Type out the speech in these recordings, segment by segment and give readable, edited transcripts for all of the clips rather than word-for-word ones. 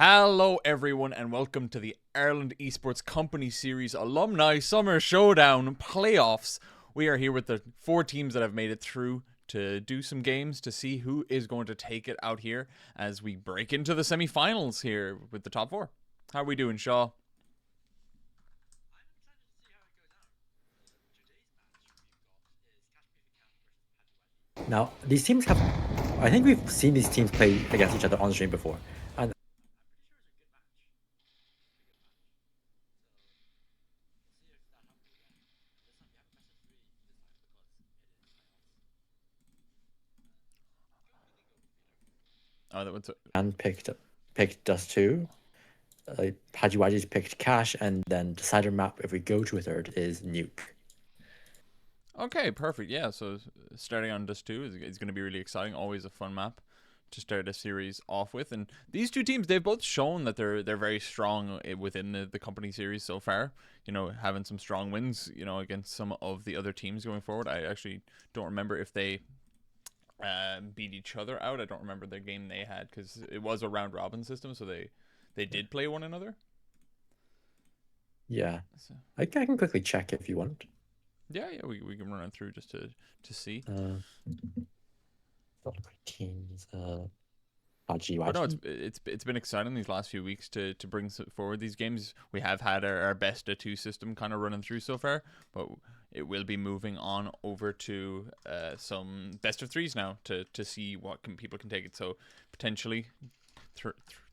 Hello everyone and welcome to the Ireland Esports Company Series Alumni Summer Showdown playoffs. We are here with the 4 teams that have made it through to do some games to see who is going to take it out here as we break into the semi-finals here with the top 4. How are we doing, Shaw? Now, these teams have... I think we've seen these teams play against each other on stream before. And Oh, that one's... picked Dust 2. Pajiwaji's picked Cash, and then decider map, if we go to a third, is Nuke. Okay, perfect. Yeah, so starting on Dust 2 is going to be really exciting. Always a fun map to start a series off with. And these two teams, they've both shown that they're very strong within the company series so far. You know, having some strong wins, you know, against some of the other teams going forward. I actually don't remember if they beat each other out. I don't remember the game they had because it was a round robin system, so they did play one another. Yeah. So. I can quickly check if you want. Yeah, we can run it through just to see. Teams. But no, it's been exciting these last few weeks to bring forward these games. We have had our best of 2 system kind of running through so far, but it will be moving on over to some best of 3s now to see what people can take it. So potentially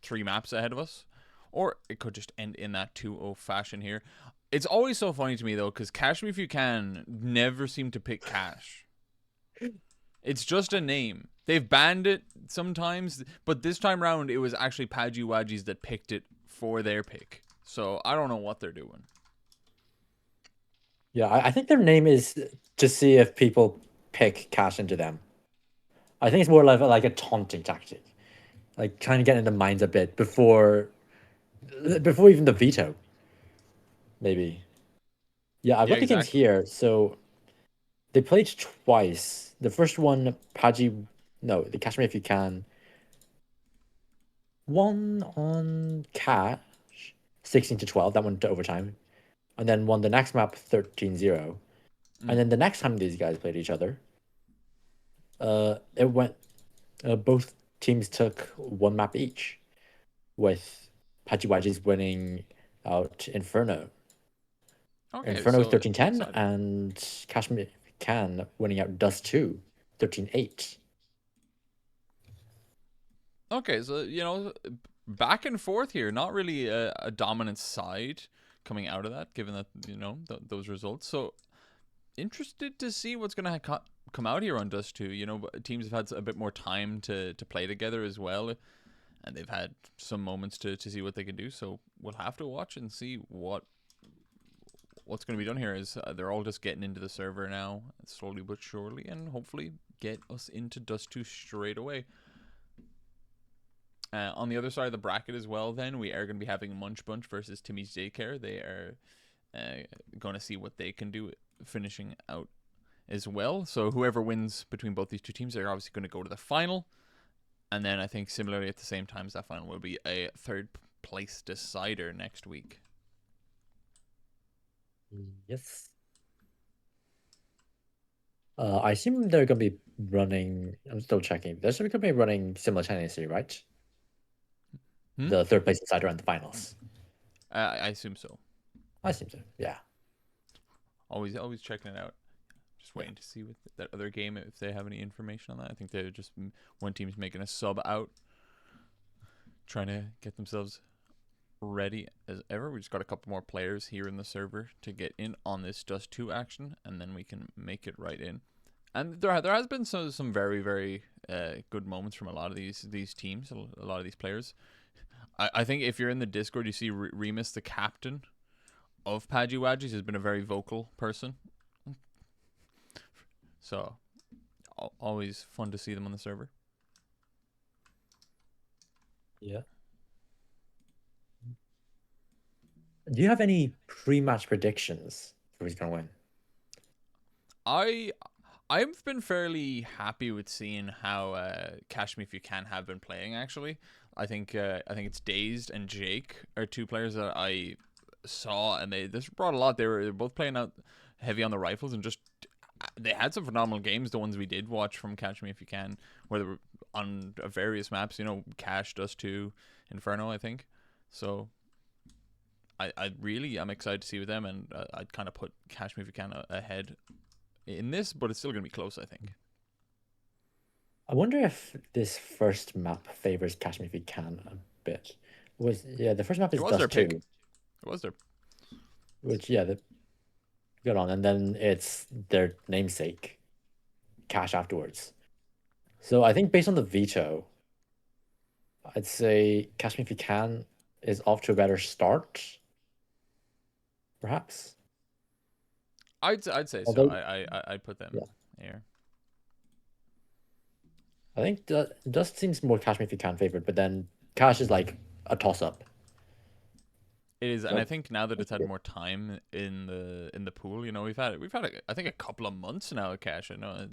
3 maps ahead of us, or it could just end in that 2-0 fashion here. It's always so funny to me though, because Cash Me If You Can never seem to pick Cash. It's just a name. They've banned it sometimes, but this time round it was actually Pajiwaji's that picked it for their pick. So I don't know what they're doing. Yeah, I think their name is to see if people pick Cash into them. I think it's more like a taunting tactic, like trying to get in the minds a bit before even the veto. Maybe. Yeah, I've got the games here. So they played twice. The first one, the Catch Me If You Can. One on Cash, 16-12. That went to overtime. And then won the next map 13-0. And then the next time these guys played each other, it went. Both teams took 1 map each, with Pachiwaji's winning out Inferno. Okay, Inferno so 13-10 and Cash Me If You Can winning out Dust 2, 13-8. Okay, so, you know, back and forth here. Not really a dominant side coming out of that, given that, you know, those results. So, interested to see what's going to come out here on Dust 2. You know, teams have had a bit more time to play together as well. And they've had some moments to see what they can do. So, we'll have to watch and see what's going to be done here. Is they're all just getting into the server now, slowly but surely, and hopefully get us into Dust 2 straight away. On the other side of the bracket as well, then, we are going to be having Munchbunch versus Timmy's Daycare. They are going to see what they can do finishing out as well. So whoever wins between both these 2 teams are obviously going to go to the final. And then I think similarly at the same time as that final will be a 3rd place decider next week. Yes. I assume they're going to be running... I'm still checking. They're going to be running simultaneously, right? The 3rd place decider and the finals. I assume so. I assume so, yeah. Always checking it out. Just waiting to see with that other game if they have any information on that. I think they're just... One team's making a sub out, trying to get themselves ready as ever. We just got a couple more players here in the server to get in on this Dust 2 action, and then we can make it right in. And there has been some very, very good moments from a lot of these teams, a lot of these players. I think if you're in the Discord, you see Remus, the captain of Pajiwaji's, has been a very vocal person. So, always fun to see them on the server. Yeah. Do you have any pre-match predictions for who's going to win? I've been fairly happy with seeing how Cash Me If You Can have been playing. Actually, I think it's Dazed and Jake are two players that I saw, and they this brought a lot. They were both playing out heavy on the rifles, and just they had some phenomenal games. The ones we did watch from Catch Me If You Can, where they were on various maps. You know, Cash, Dust 2, Inferno, I think. So I really am excited to see with them, and I'd kind of put Catch Me If You Can ahead in this, but it's still gonna be close, I think. I wonder if this first map favors Catch Me If You Can a bit. Yeah, the first map It is was their Dust pick. 2, It was their which yeah, good on, and then it's their namesake, Cash afterwards. So I think based on the veto, I'd say Catch Me If You Can is off to a better start, perhaps. I'd say so. Although, I'd put them yeah, here. I think Dust seems more Catch Me If You Can favored, but then Cash is like a toss up. It is, and I So think now that it's had more time in the pool, you know, we've had I think a couple of months now of Cash, I know,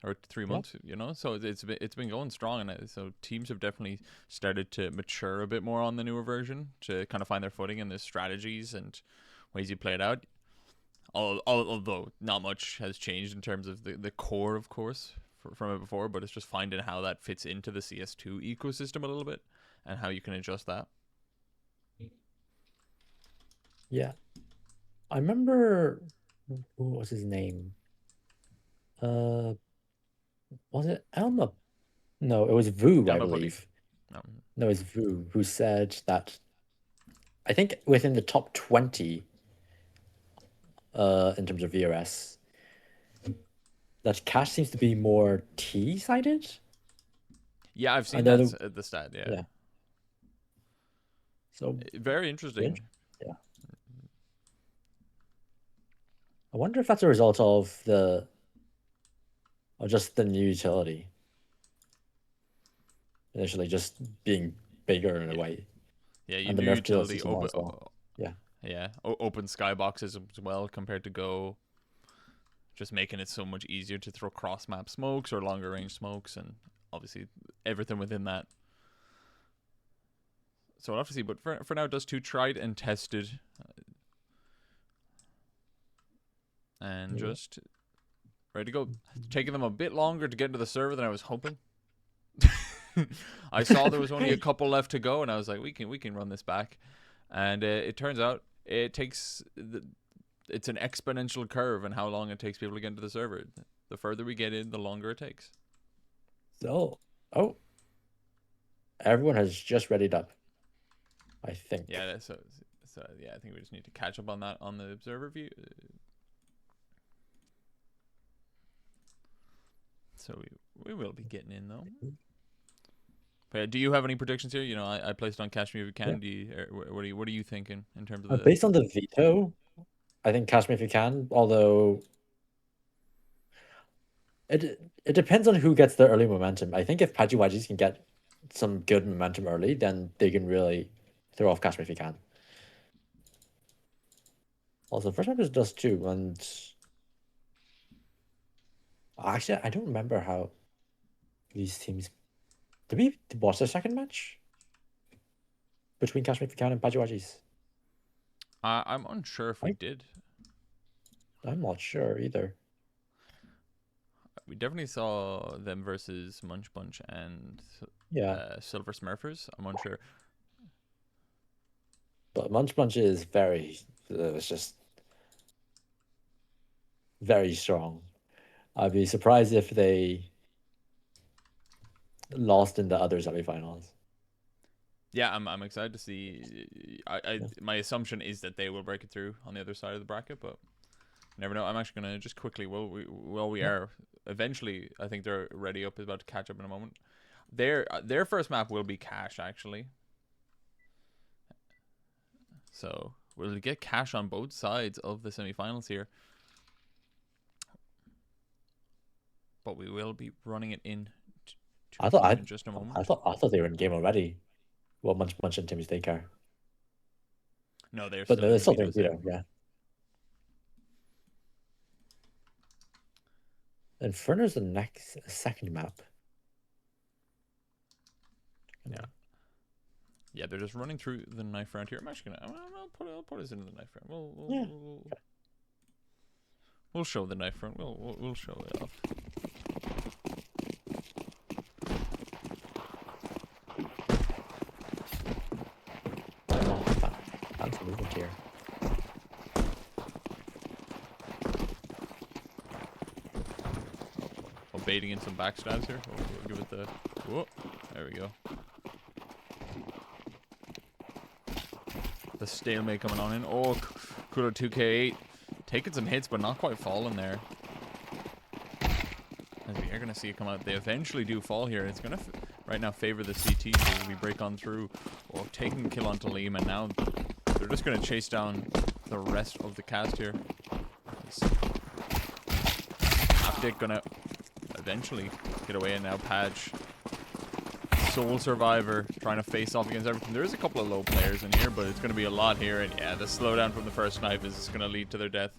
or 3 months, you know, so it's been going strong, and so teams have definitely started to mature a bit more on the newer version to kind of find their footing and their strategies and ways you play it out. Although not much has changed in terms of the core, of course, from it before, but it's just finding how that fits into the CS2 ecosystem a little bit and how you can adjust that. yeah, I remember who was his name? Uh, was it Elma? No, it was Vu, I Elma Puppy. believe. No. No, it's Vu who said that I think within the top 20, in terms of VRS, that Cash seems to be more T-sided. Yeah, I've I seen know that the the stat. Yeah, yeah. So very interesting. yeah. I wonder if that's a result of just the new utility initially just being bigger in a Yeah, way, yeah. Your and the new nerf to the utility CC1 as well. Yeah. yeah, open skyboxes as well compared to Go, just making it so much easier to throw cross map smokes or longer range smokes, and obviously everything within that. So we'll have to see. But for now, Dust 2 tried and tested, and Yeah. just ready to go. Taking them a bit longer to get into the server than I was hoping. I saw there was only a couple left to go, and I was like, we can run this back. And it turns out it's an exponential curve and how long it takes people to get into the server. The further we get in, the longer it takes. So, oh, everyone has just readied up, I think. Yeah, so yeah, I think we just need to catch up on that on the observer view. So we will be getting in though. But do you have any predictions here? You know, I placed on Catch Me If You Yeah. Can. What are you thinking in terms of the? Based on the veto, I think Catch Me If You Can, although it depends on who gets the early momentum. I think if Pajiwajis can get some good momentum early, then they can really throw off Catch Me If You Can. Also, first map is Dust 2, and actually, I don't remember how these teams. Did we watch the second match between Catch Me If You Can and Pajiwajis? I'm unsure if we I, did. I'm not sure either. We definitely saw them versus Munchbunch and Yeah, Silver Smurfers. I'm unsure. but Munchbunch is it's just very strong. I'd be surprised if they lost in the other semifinals. Yeah, I'm excited to see. Yeah. My assumption is that they will break it through on the other side of the bracket, but you never know. I'm actually gonna just quickly we Yeah. are eventually. I think they're ready up, is about to catch up in a moment. Their first map will be Cash actually. So we'll get Cash on both sides of the semifinals here. But we will be running it in I to thought team I, in just a moment. I thought they were in game already. Well, Munch and Timmy's Daycare. No, they're But still no, in they're the still veto doing state. veto, yeah. Inferno's the next second map. Yeah, they're just running through the knife round here. I'm actually gonna. I'll put us into the knife round. We'll show the knife round. We'll show it off. That's a movement here. Baiting in some backstabs here. We'll give it the. Whoa, there we go. The stalemate coming on in. Oh, Kudo 2K8 taking some hits, but not quite falling there. As we are gonna see it come out, they eventually do fall here. It's gonna right now favor the CT as we break on through. Oh, taking the kill onto Liam, and now they're just gonna chase down the rest of the cast here. Optic gonna eventually get away, and now Padge, sole survivor, trying to face off against everything. There is a couple of low players in here, but it's going to be a lot here, and yeah, the slowdown from the first knife is going to lead to their death.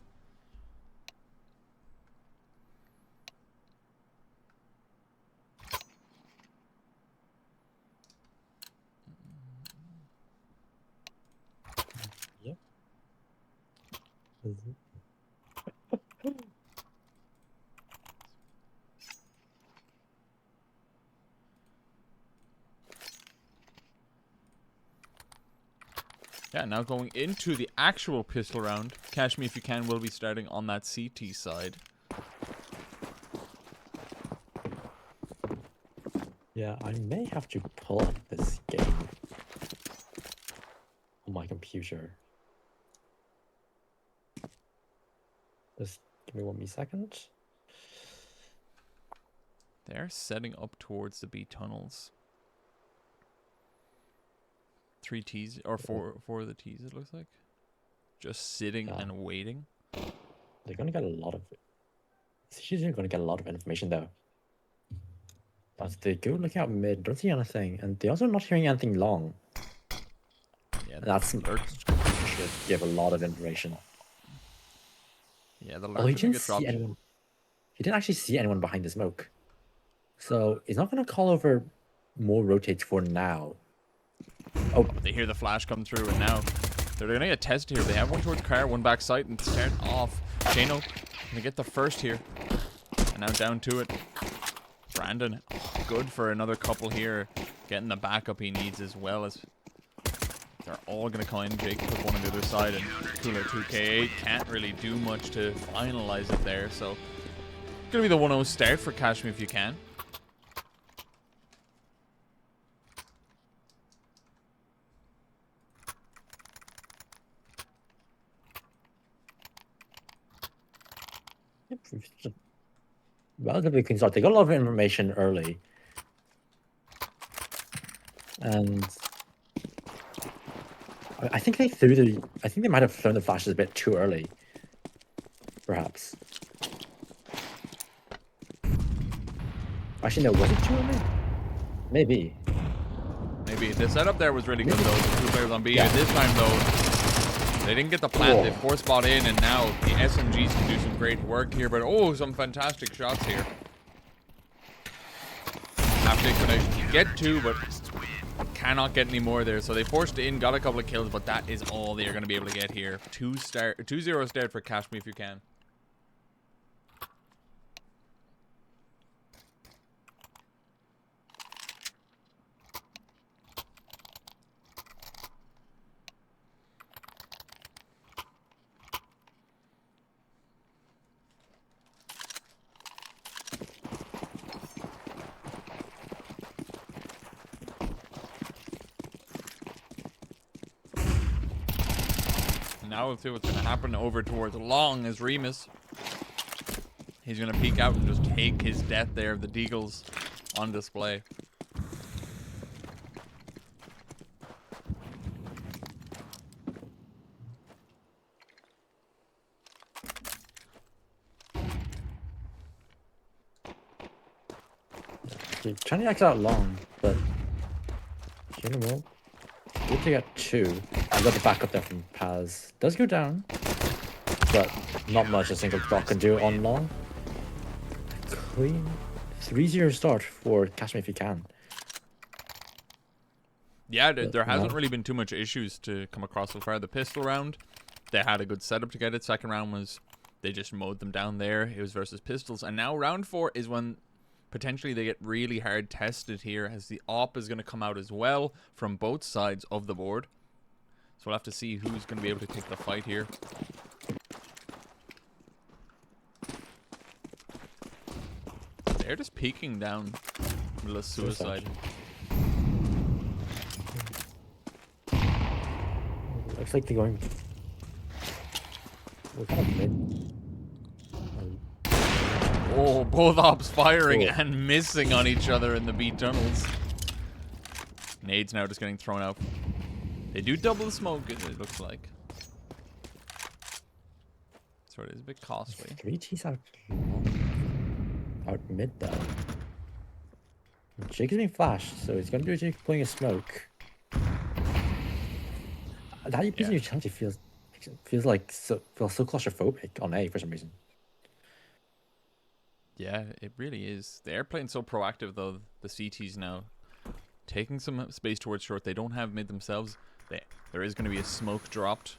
Yep. Yeah, now going into the actual pistol round. Catch Me If You Can will be starting on that CT side. Yeah, I may have to pull up this game on my computer. Just give me 1 second. They're setting up towards the B tunnels. 3 T's, or four of the T's, it looks like. Just sitting and waiting. They're going to get a lot of... She's going to get a lot of information, though. But they go look out mid, don't see anything, and they're also not hearing anything long. Yeah, that's should give a lot of information. Yeah, the lurk didn't see anyone. He didn't actually see anyone behind the smoke. So he's not going to call over more rotates for now. Oh, they hear the flash come through, and now they're going to get tested here. They have one towards car, one back sight, and start off. Chano going to get the first here. And now down to it. Brandon, good for another couple here. Getting the backup he needs, as well as they're all going to come in. Jake took one on the other side, and Cooler 2K8 can't really do much to finalize it there. So, going to be the 1-0 start for Catch Me If You Can. Relatively clean start. They got a lot of information early, and I think they threw the. I think they might have thrown the flashes a bit too early, perhaps. Actually, no, was it too early? Maybe. Maybe the setup there was really good though. The 2 players on B. Yeah. This time though, they didn't get the plant. They force bought in, and now the SMGs can do some great work here. But oh, some fantastic shots here. Haptic gonna get 2, but cannot get any more there. So they forced in, got a couple of kills, but that is all they are going to be able to get here. 2-0 start for Catch Me If You Can. Now we'll see what's going to happen over towards Long as Remus. He's going to peek out and just take his death there of the Deagles on display. He's trying to X out Long, but Jane will. Good to get 2. I got the backup there from Paz. Does go down, but not much a single dot can do on Long. clean 3-0 start for Catch Me If You Can. Yeah, there hasn't really been too much issues to come across so far. The pistol round, they had a good setup to get it. Second round was, they just mowed them down there. It was versus pistols. And now round 4 is when potentially they get really hard tested here, as the AWP is going to come out as well from both sides of the board. So we'll have to see who's going to be able to take the fight here. They're just peeking down a little suicide. Looks like they're going. We're kind of mid. Oh, both ops firing and missing on each other in the B tunnels. Nades now just getting thrown out. They do double the smoke, it looks like. So it is a bit costly. 3 T's out mid though. Jake is being flashed, so he's gonna do Jake pulling a smoke. That utility feels so claustrophobic on A for some reason. Yeah, it really is. They're playing so proactive though, the CTs now. Taking some space towards short. They don't have mid themselves. There is going to be a smoke dropped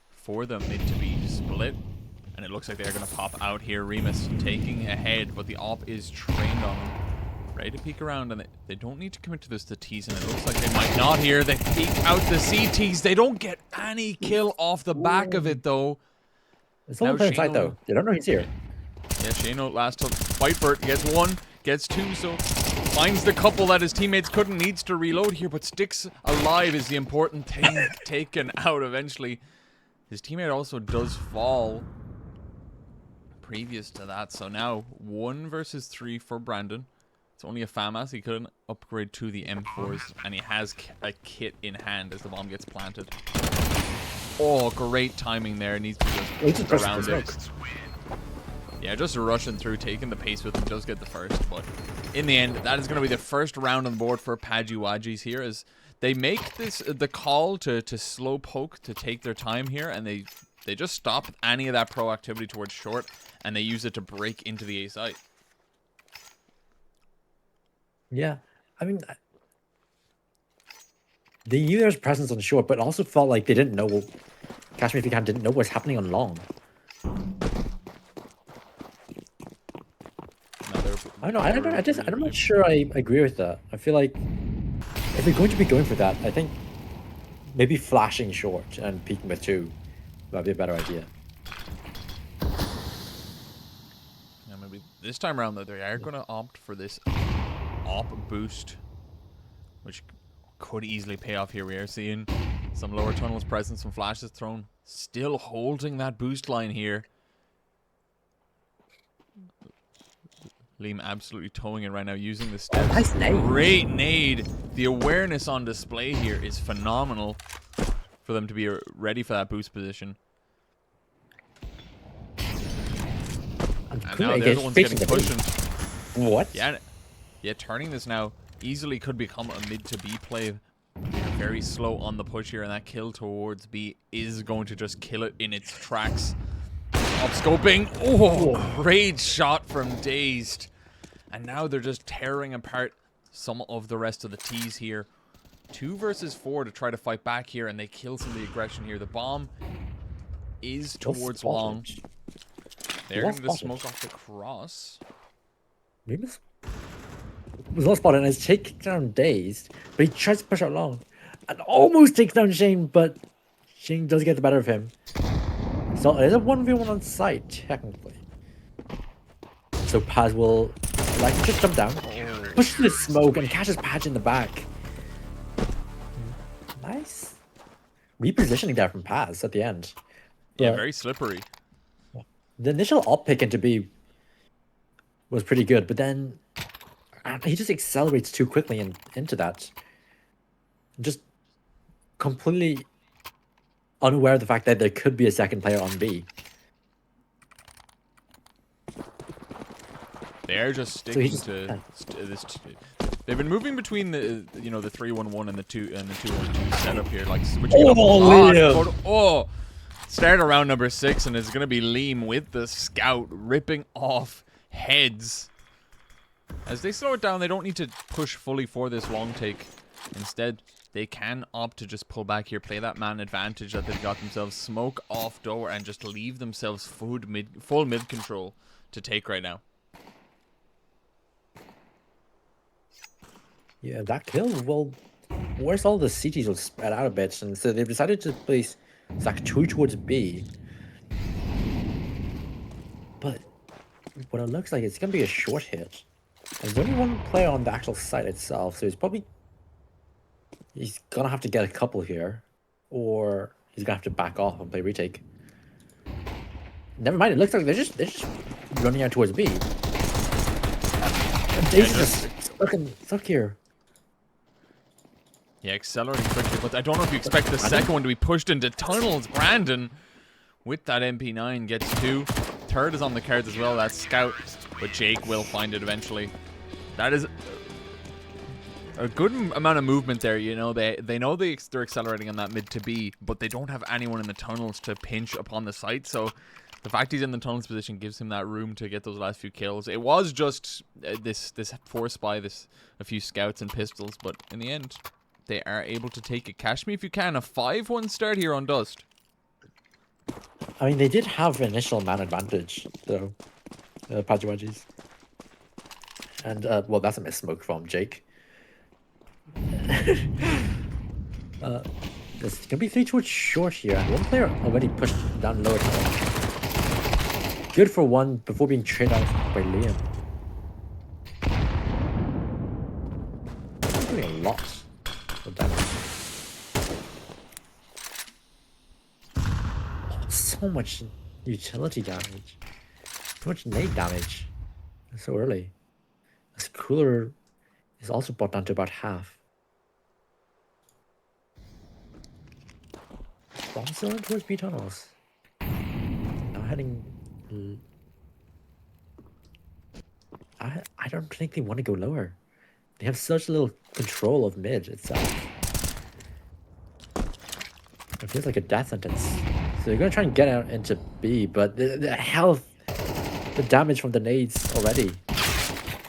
for the mid to be split. And it looks like they're going to pop out here. Remus taking ahead, but the AWP is trained on them. Ready to peek around, and they don't need to commit to this to T's, and it looks like they might not here. They peek out the CTs. They don't get any kill off the back of it, though. It's all playing tight, though. They don't know he's here. Yeah, Shano last fight for it. Gets 1, gets 2, so finds the couple that his teammates couldn't. Needs to reload here, but sticks alive is the important thing. Taken out eventually. His teammate also does fall previous to that, so now 1 versus 3 for Brandon. It's only a FAMAS. He couldn't upgrade to the M4s, and he has a kit in hand as the bomb gets planted. Oh, great timing there. Needs to just around it. Yeah, just rushing through, taking the pace with him, does get the first, but in the end, that is going to be the first round on the board for Pajiwajis here, as they make this the call to slow poke, to take their time here, and they just stop any of that proactivity towards short, and they use it to break into the A site. Yeah, I mean, they knew there was presence on short, but also felt like they didn't know. Catch Me If You Can didn't know what's happening on long. I don't know. I'm not sure I agree with that. I feel like if they're going to be going for that, I think maybe flashing short and peeking with 2 might be a better idea. Yeah, maybe this time around though, they are going to opt for this AWP boost, which could easily pay off here. We are seeing some lower tunnels present, some flashes thrown, still holding that boost line here. Liam absolutely towing it right now, using the steps. Nice nade. Great nade. The awareness on display here is phenomenal for them to be ready for that boost position. And now they're the ones getting cushioned. What? Yeah, turning this now easily could become a mid to B play. Very slow on the push here, and that kill towards B is going to just kill it in its tracks. Up-scoping. Oh, great shot from Dazed. And now they're just tearing apart some of the rest of the T's here. 2 versus 4 to try to fight back here, and they kill some of the aggression here. The bomb is towards long. They're going to smoke off the cross. Remus was not spotted, and his take down Dazed, but he tries to push out long and almost takes down Shane, but Shane does get the better of him. So it is a 1v1 on site, technically. So Paz will just jump down, push through the smoke, and catches Paz in the back. Nice repositioning there from Paz at the end. Yeah, very slippery. The initial up pick into B was pretty good, but then he just accelerates too quickly into that. Just completely unaware of the fact that there could be a second player on B. They're just sticking to this. They've been moving between the 3-1-1 and the 2-1-2 setup here, like switching it up. Start around number 6, and it's gonna be Liam with the scout ripping off heads. As they slow it down, they don't need to push fully for this long take. Instead, they can opt to just pull back here, play that man advantage that they've got themselves, smoke off door, and just leave themselves full mid control to take right now. Yeah, that kill, well, where's all the CTs will spread out a bit, and so they've decided to place Zach 2 towards B. But what it looks like, it's going to be a short hit. And there's only one player on the actual site itself, so he's going to have to get a couple here, or he's going to have to back off and play retake. Never mind, it looks like they're just running out towards B. And Dave's just stuck here. Yeah, accelerating quickly, but I don't know if you expect the second one to be pushed into tunnels. Brandon, with that MP9, gets 2. Third is on the cards as well, that's Scout, but Jake will find it eventually. That is a good amount of movement there, you know. They know they're accelerating on that mid to B, but they don't have anyone in the tunnels to pinch upon the site, so the fact he's in the tunnels position gives him that room to get those last few kills. It was just this force by a few scouts and pistols, but in the end, they are able to take it. Cash me if you can. A 5-1 start here on Dust. I mean, they did have initial man advantage, though, Pajuajis. And, well, that's a miss smoke from Jake. There's going to be 3 towards short here, and one player already pushed down lower. Good for one before being traded out by Liam. He's doing a lot of damage. So much utility damage. So much nade damage. So early. This cooler is also brought down to about half. Bomb still in towards B tunnels. Now heading. I don't think they want to go lower. They have such little control of mid itself. It feels like a death sentence. So they're going to try and get out into B, but the health, the damage from the nades already.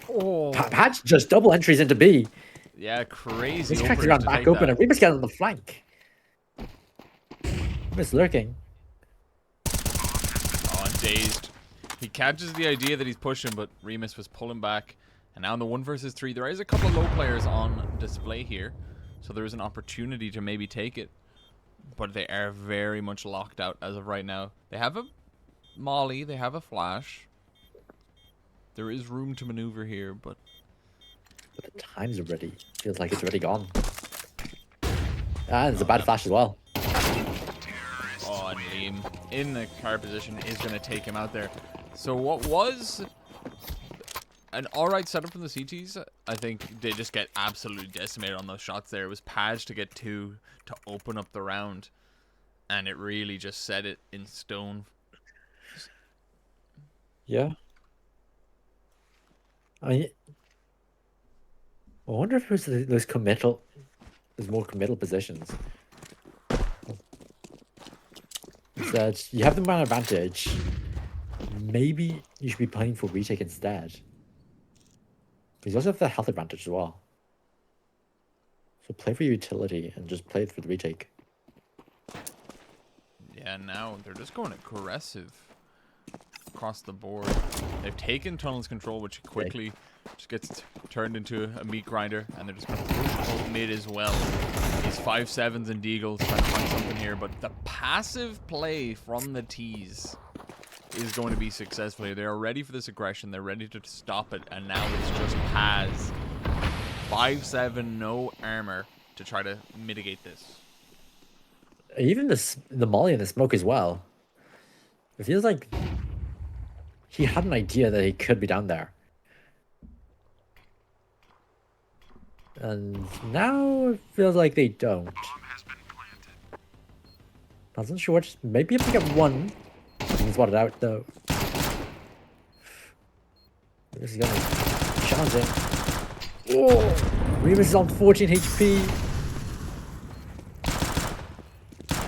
Oh, Patch just double entries into B. Yeah, crazy. He's cracking around back open, and Remus getting on the flank. Remus lurking. Oh, and dazed. He catches the idea that he's pushing, but Remus was pulling back. And now in the 1 versus 3, there is a couple of low players on display here, so there is an opportunity to maybe take it. But they are very much locked out as of right now. They have a molly, they have a flash. There is room to maneuver here, but the time's already. Feels like it's already gone. And it's a bad flash as well. Oh, and Liam in the car position is going to take him out there. So what was an alright setup from the CTs, I think they just get absolutely decimated on those shots there. It was Paj to get 2 to open up the round, and it really just set it in stone. Yeah. I wonder if it was those more committal positions. Is that you have the man advantage. Maybe you should be playing for retake instead. Because you also have the health advantage as well. So play for your utility and just play it for the retake. Yeah, now they're just going aggressive across the board. They've taken tunnels control, which quickly just gets turned into a meat grinder, and they're just going to push out mid as well. These 5-7s and Deagles trying to find something here, but the passive play from the T's is going to be successful here. They're ready for this aggression. They're ready to stop it, and now it's just Paz. 5-7, no armor to try to mitigate this. Even the molly and the smoke as well. It feels like he had an idea that he could be down there. And now it feels like they don't. I wasn't sure what. Maybe if we get one. He's spotted out though. This is gonna challenge him. Oh! Remus is on 14 HP.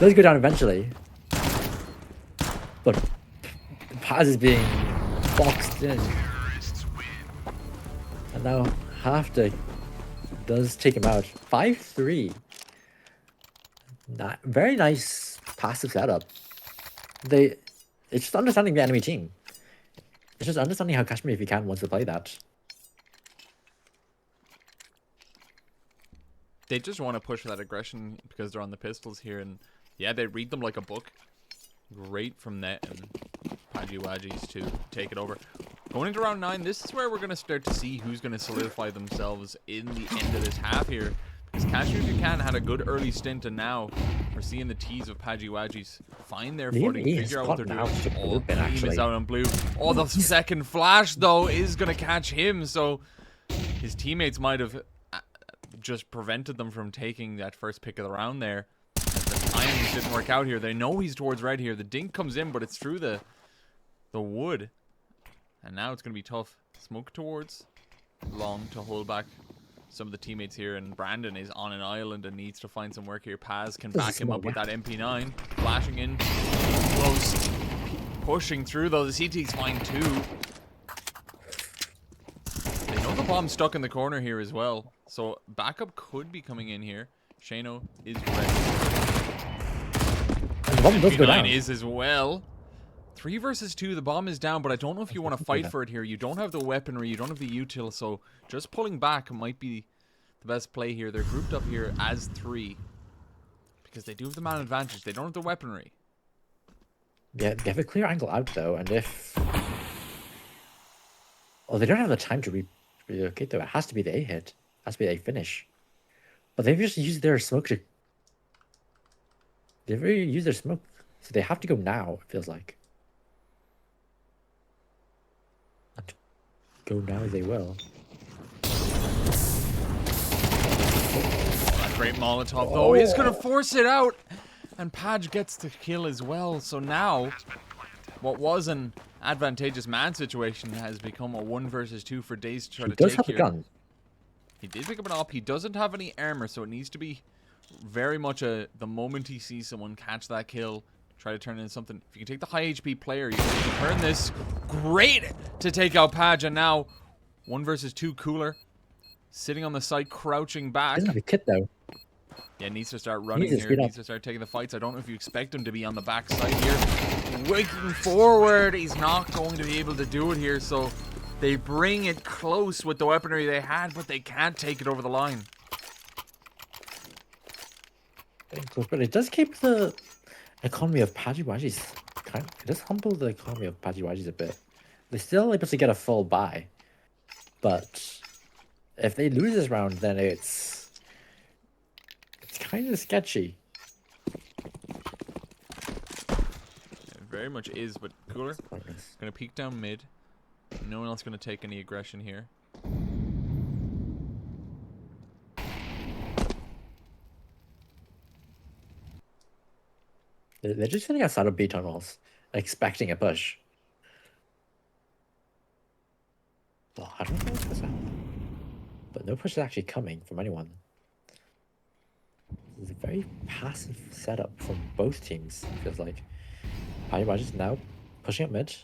Does go down eventually. But Paz is being boxed in. And now Halfda does take him out. 5-3. Very nice passive setup. It's just understanding the enemy team. It's just understanding how Kashmir, if you can, wants to play that. They just want to push that aggression because they're on the pistols here, and yeah, they read them like a book. Great from Net and Pajiwajis to take it over. Going into round 9, this is where we're going to start to see who's going to solidify themselves in the end of this half here. Because Kashmir, if you can, had a good early stint, and now we're seeing the tees of Pajiwajis find their footing, figure out what they're doing. Oh, Team is out on blue. Oh, the second flash, though, is going to catch him, so his teammates might have just prevented them from taking that first pick of the round there. As the timing didn't work out here. They know he's towards red here. The dink comes in, but it's through the wood. And now it's going to be tough. Smoke towards long to hold back some of the teammates here. And Brandon is on an island and needs to find some work here. Paz can back him up with that MP9. Flashing in. Close. Pushing through, though. The CT's fine, too. They know the bomb's stuck in the corner here as well. So backup could be coming in here. Shano is ready. And the bomb does go down. Is as well. 3 versus 2, the bomb is down, but I don't know if you want to fight for it here. You don't have the weaponry, you don't have the util, so just pulling back might be the best play here. They're grouped up here as 3 because they do have the man advantage. They don't have the weaponry. Yeah, they have a clear angle out though, and if... Oh, they don't have the time to relocate though. It has to be the A hit. It has to be the A finish. But they've just used their smoke to... They've already used their smoke, so they have to go now, it feels like. Go now they will. That great Molotov though is going to force it out, and Paj gets the kill as well. So now what was an advantageous man situation has become a 1 versus 2 for Days to try to take here. Gun. He did pick up an op. He doesn't have any armor, so it needs to be very much the moment he sees someone catch that kill, try to turn it into something. If you can take the high HP player, you can turn this. Great to take out Paj, and now 1 versus 2 Cooler. Sitting on the site, crouching back. Doesn't have a kit though. Yeah, needs to start running here. Needs to start taking the fights. I don't know if you expect him to be on the back side here. Waking forward. He's not going to be able to do it here, so they bring it close with the weaponry they had, but they can't take it over the line. But it does keep the economy of Pajiwajis. It does humble the economy of Pajiwajis a bit. They're still able to get a full buy. But if they lose this round, then it's kind of sketchy. It very much is, but Cooler gonna peek down mid. No one else gonna take any aggression here. They're just sitting outside of B tunnels, expecting a push. Well, I don't know what's going to happen. But no push is actually coming from anyone. It's a very passive setup from both teams, it feels like. Pajiwajis is now pushing up mid.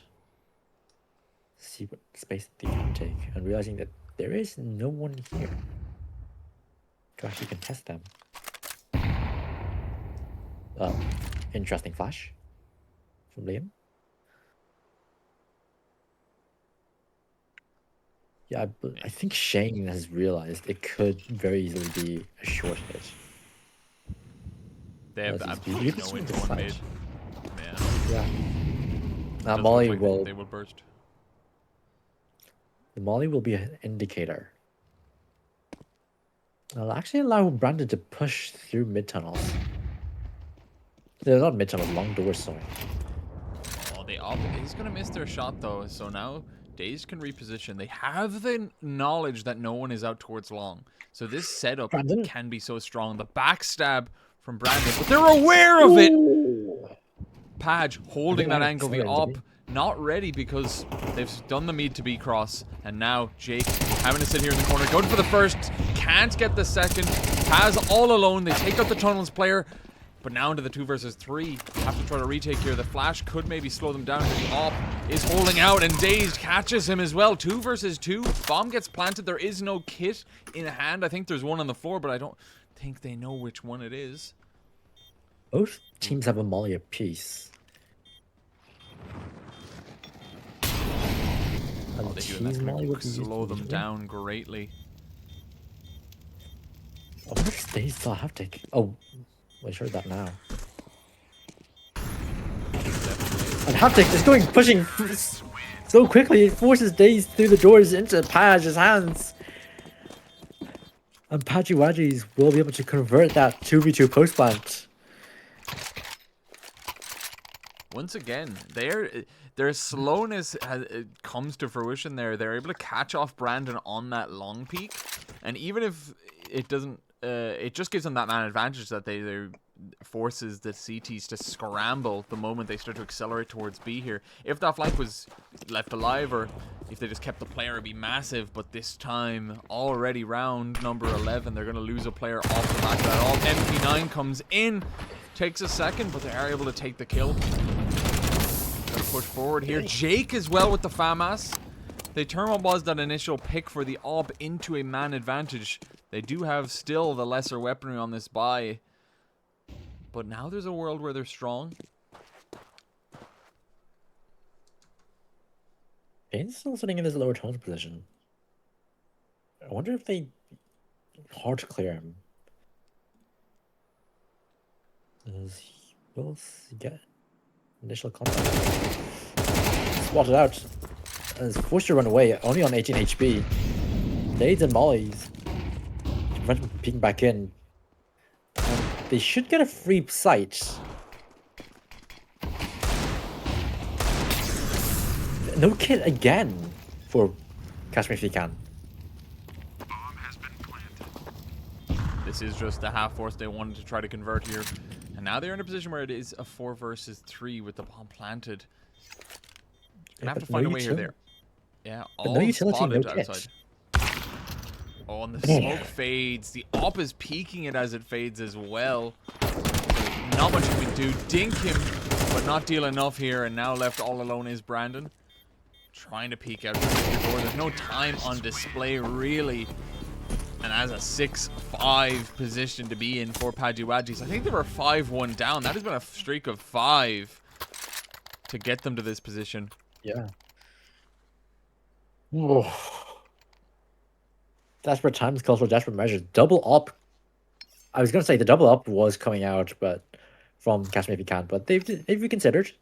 See what space they can take, and realizing that there is no one here to actually contest them. Interesting flash from Liam. Yeah, I think Shane has realized it could very easily be a short hit. They have absolutely no into one mid. Yeah. Molly like will. They will burst. The Molly will be an indicator. I'll actually allow Brandon to push through mid tunnels. They're not mid tunnels, long doors, sorry. Oh, he's gonna miss their shot though, so now Daze can reposition. They have the knowledge that no one is out towards long. So this setup can be so strong. The backstab from Brandon, but they're aware of it! Paj holding that angle, the op not ready because they've done the mead to B cross, and now Jake having to sit here in the corner, going for the first, can't get the second. Paz all alone, they take out the tunnels player, But now into the 2 versus 3. Have to try to retake here. The flash could maybe slow them down. The op is holding out, and Dazed catches him as well. 2 versus 2. Bomb gets planted. There is no kit in hand. I think there's one on the floor, but I don't think they know which one it is. Both teams have a molly apiece. Oh, they do, and that could slow them down greatly. I wonder if they still have to. Oh, I heard that now. And Haptic is pushing so quickly, it forces Daze through the doors into Paj's hands. And Pajiwajis will be able to convert that 2v2 post plant. Once again, their slowness comes to fruition there. They're able to catch off Brandon on that long peak. And even if it doesn't, it just gives them that man advantage that they forces the CTs to scramble the moment they start to accelerate towards B here. If that flank was left alive, or if they just kept the player, it'd be massive. But this time, already round number 11, they're going to lose a player off the back of that. All MP9 comes in, takes a second, but they are able to take the kill. Gotta push forward here. Jake as well with the FAMAS. They turn what was that initial pick for the AWP into a man advantage. They do have still the lesser weaponry on this buy. But now there's a world where they're strong. Bane's still sitting in his lower tone position. I wonder if they hard to clear him. As he will get initial contact. Spotted out. And is forced to run away, only on 18 HP. Nades and mollies. Prevent him peeking back in. And they should get a free sight. No kit again for Catch Me If You Can. This is just the half force they wanted to try to convert here. And now they're in a position where it is a 4 versus 3 with the bomb planted. Gonna have to find a way here there. Yeah, all spotted outside. Oh, and the smoke fades. The op is peeking it as it fades as well. Not much you can do. Dink him, but not deal enough here. And now left all alone is Brandon. Trying to peek out the door. There's no time on display, really. And as a 6-5 position to be in for Pajiwajis. I think they were 5-1 down. That has been a streak of 5 to get them to this position. Yeah. Oh. Desperate times calls for desperate measures. Double up. I was going to say the double up was coming out, but from Catch Me If You Can, but they've reconsidered.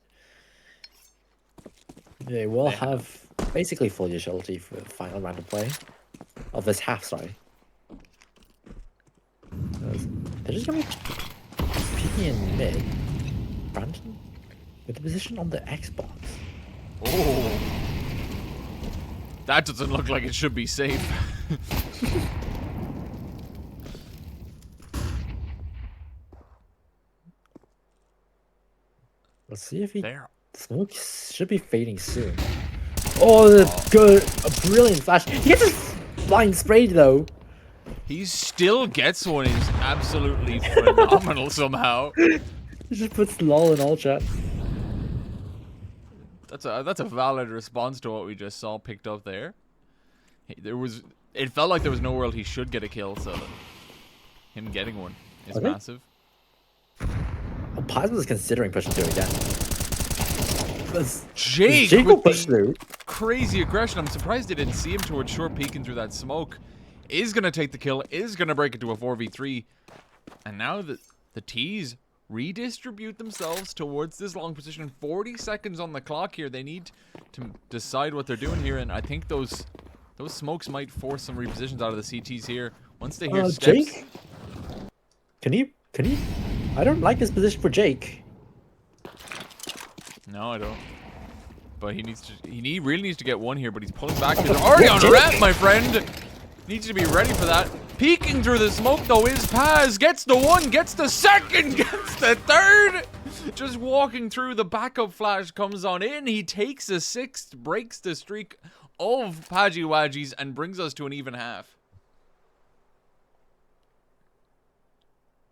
They will have basically full utility for the final round of play of this half. Sorry. They're just going to be peeking in mid. Brandon with the position on the Xbox. Oh. That doesn't look like it should be safe. Let's see if he... There. Smoke should be fading soon. Oh, a brilliant flash. He gets his blind sprayed though. He still gets one. He's absolutely phenomenal somehow. He just puts lol in all chat. That's a valid response to what we just saw picked up there. It felt like there was no world he should get a kill, so him getting one is massive. Well, Paz was considering pushing through again. Jake will push through. Crazy aggression. I'm surprised they didn't see him towards short peeking through that smoke. Is going to take the kill, is going to break it to a 4v3. And now the T's redistribute themselves towards this long position. 40 seconds on the clock here. They need to decide what they're doing here, and I think those smokes might force some repositions out of the CTs here. Once they hear steps... Jake? Can he... I don't like this position for Jake. No, I don't. But he really needs to get one here, but he's pulling back. He's already on a ramp, my friend! Needs to be ready for that. Peeking through the smoke, though, is Paz. Gets the one, gets the second, gets the third! Just walking through, the backup flash comes on in. He takes a 6th, breaks the streak of Pajiwajis, and brings us to an even half.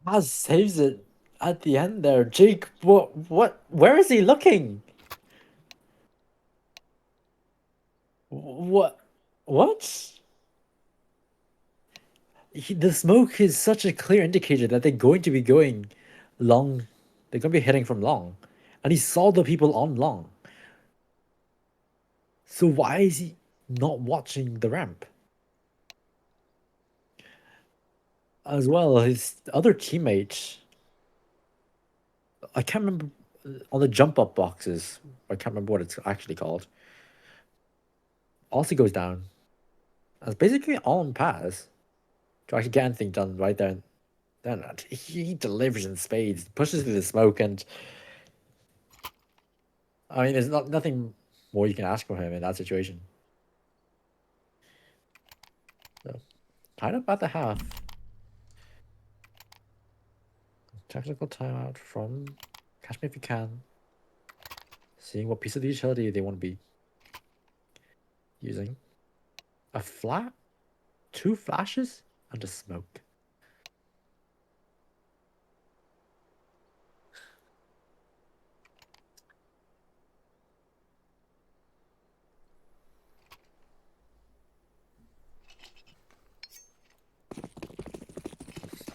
Paz saves it. at the end there, Jake. What? Where is he looking? What? What? The smoke is such a clear indicator that they're going to be going long. They're going to be hitting from long, and he saw the people on long. So why is he not watching the ramp? As well, his other teammate, I can't remember, on the jump up boxes, I can't remember what it's actually called, also goes down. And it's basically on pass to actually get anything done right there. Then he delivers in spades, pushes through the smoke, and I mean, there's nothing more you can ask from him in that situation. So, tied up at the half. Technical timeout from Catch Me If You Can. Seeing what piece of the utility they want to be using. A flat, 2 flashes, and a smoke.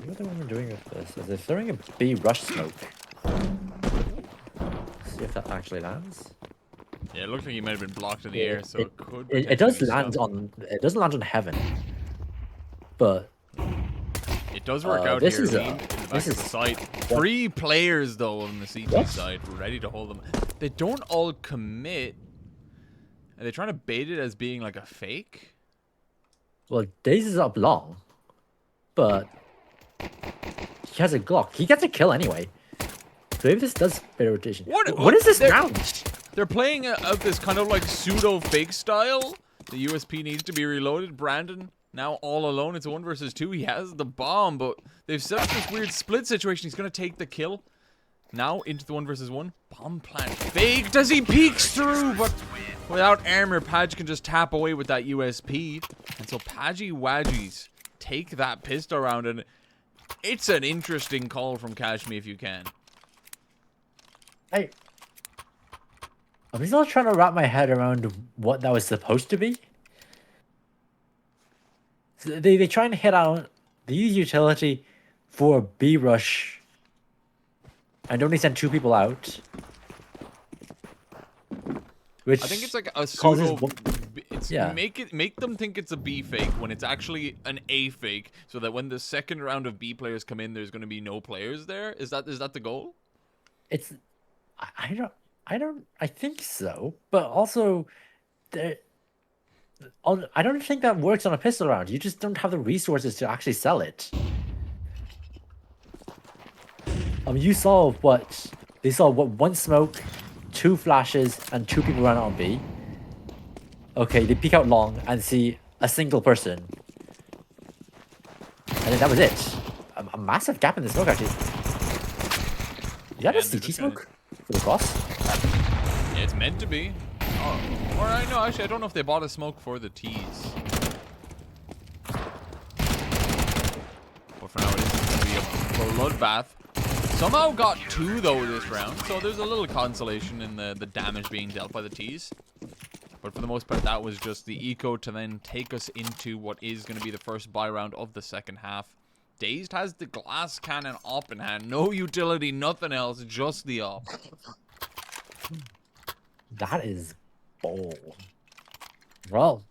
What are they doing with this? Is they throwing a B rush smoke? See if that actually lands. Yeah, it looks like he might have been blocked in the air, so it could. It does land on. It doesn't land on heaven, but it does work out this here. Is this is the site. 3 players though on the CT side, ready to hold them. They don't all commit. Are they trying to bait it as being like a fake? Well, Daze is up long, but he has a Glock. He gets a kill anyway. So maybe this does better rotation. What is this round? They're playing out this kind of like pseudo fake style. The USP needs to be reloaded. Brandon now all alone. It's a 1 versus 2. He has the bomb, but they've set up this weird split situation. He's gonna take the kill. Now into the 1 versus 1. Bomb plant fake. Does he peeks through? But without armor, Padge can just tap away with that USP. And so Padgy Wadgies take that pistol round, and it's an interesting call from Catch Me If You Can. I'm still trying to wrap my head around what that was supposed to be. So they try and hit out. They use utility for B rush and only send 2 people out. Which I think it's like a pseudo. It's yeah. Make them think it's a B fake when it's actually an A fake, so that when the second round of B players come in, there's going to be no players there. Is that the goal? It's I think so, but also I don't think that works on a pistol round. You just don't have the resources to actually sell it. You saw what they saw. What 1 smoke, 2 flashes, and 2 people ran out on B. Okay, they peek out long and see a single person, and then that was it. A massive gap in the smoke actually. Is that a CT smoke for the boss? Yeah, it's meant to be. Oh, or I know actually I don't know if they bought a smoke for the T's. But for now it is going to be a bloodbath. Somehow got 2 though this round, so there's a little consolation in the damage being dealt by the T's. But for the most part, that was just the eco to then take us into what is going to be the first buy round of the second half. Dazed has the glass cannon op in hand. No utility, nothing else, just the op. That is bold. Well,